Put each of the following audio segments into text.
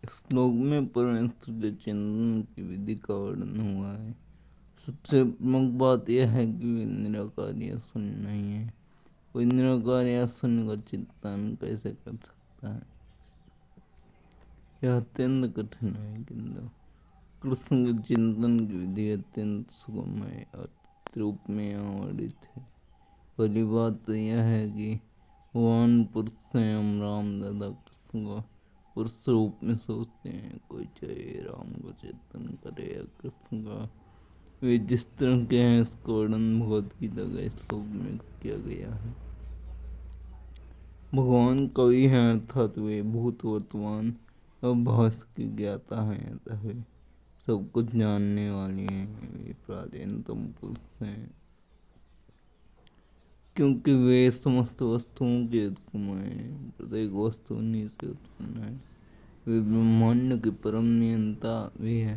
इस श्लोक में परमेश्वर के चिंतन की विधि का वर्णन हुआ है। सबसे प्रमुख बात यह है कि वे निराकार या शून्य नहीं है। कोई निराकार या शून्य का चिंतन कैसे कर सकता है, यह अत्यंत कठिन है। किंतु कृष्ण के चिंतन की विधि अत्यंत सुगम है और रूप में यहाँ वर्णित है। पहली बात तो यह है कि भगवान पुरुष स्वयं राम दादा कृष्ण को पुरुष रूप में सोचते हैं। कोई चाहे राम को चिंतन करे या कृष्ण का, वे जिस तरह के हैं इसका वर्णन भगवद गीता के श्लोक में किया गया है। भगवान कवि हैं अर्थात वे भूत वर्तमान और भविष्य की ज्ञाता हैं, अतः वे सब कुछ जानने वाले हैं। वे प्राचीनतम पुरुष हैं क्योंकि वे समस्त वस्तुओं के उत्पन्न हैं। प्रत्येक वस्तु उन्हीं से उत्पन्न है। वे ब्रह्मांड के परम नियंता भी है,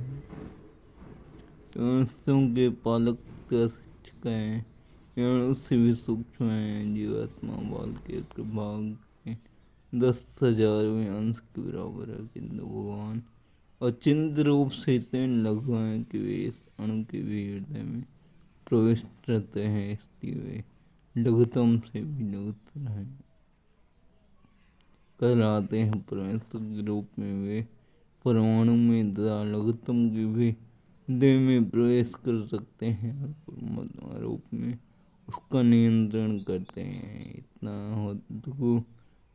वस्तुओं के पालक का शिक्षक है। उससे भी सूक्ष्म है। जीवात्मा बाल के भाग के 10,000वें अंश के बराबर है, किंतु भगवान अचिंत्य रूप से इतने लघु हैं कि वे इस अणु के भी हृदय में प्रविष्ट रहते हैं। इसलिए वे लघुतम से भी लघुतर हैं कहलाते हैं। परमेश्वर के रूप में वे परमाणु में तथा लघुतम के भी हृदय में प्रवेश कर सकते हैं और परमात्मा रूप में उसका नियंत्रण करते हैं। इतना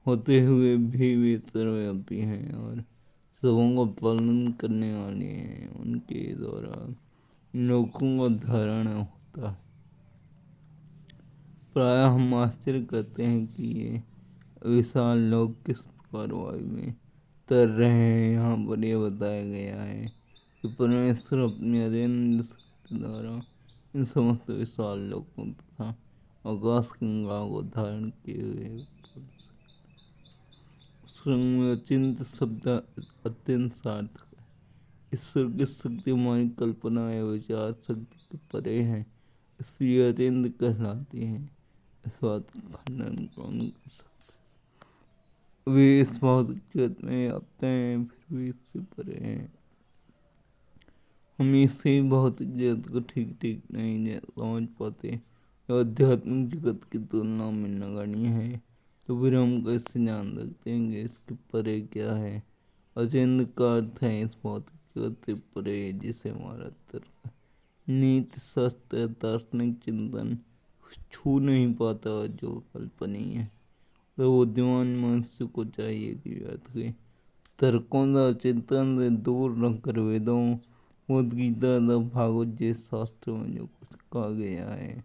होते हुए भी वे सर्वव्यापी हैं और सबों का पालन करने वाले हैं। उनके द्वारा लोगों का धारण होता है। प्रायः हम आश्चर्य करते हैं कि ये विशाल लोग किस प्रकार वायु में तर रहे हैं। यहाँ पर यह बताया गया है कि परमेश्वर अपनी अत्यंत शक्ति द्वारा इन समस्त विशाल लोगों तथा आकाश गंगा को धारण किए हुए। स्वयं में अचिंत शब्द अत्यंत सार्थक है। ईश्वर की शक्ति हमारी कल्पना या विचार शक्ति के परे है, इसलिए अत्यंत कहलाती है। इस बात का खंडन कौन कर सकता? वे इस भौतिक जगत में अपने हैं, फिर भी इससे परे हैं। हम इसी भौतिक जगत को ठीक ठीक नहीं समझ पाते। आध्यात्मिक जगत की तुलना में नगण्य है, तो फिर हम कैसे जान सकते हैं कि इसके परे क्या है। अचिंत्य का अर्थ है इस भौतिक जगत से परे, जिसे हमारा तर्क, नीति शास्त्र, दार्शनिक चिंतन छू नहीं पाता, जो कल्पनीय है। तो बुद्धिमान मनुष्य को चाहिए कि व्यर्थ के तर्कों का चिंतन से दूर रखकर वेदों, भगवद गीता तथा भागवत जैसे शास्त्रों में जो कुछ कहा गया है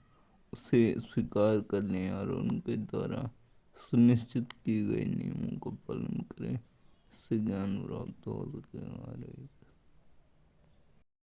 उसे स्वीकार कर लें और उनके द्वारा सुनिश्चित किए गए नियमों का पालन करें। इससे ज्ञान प्राप्त हो सके।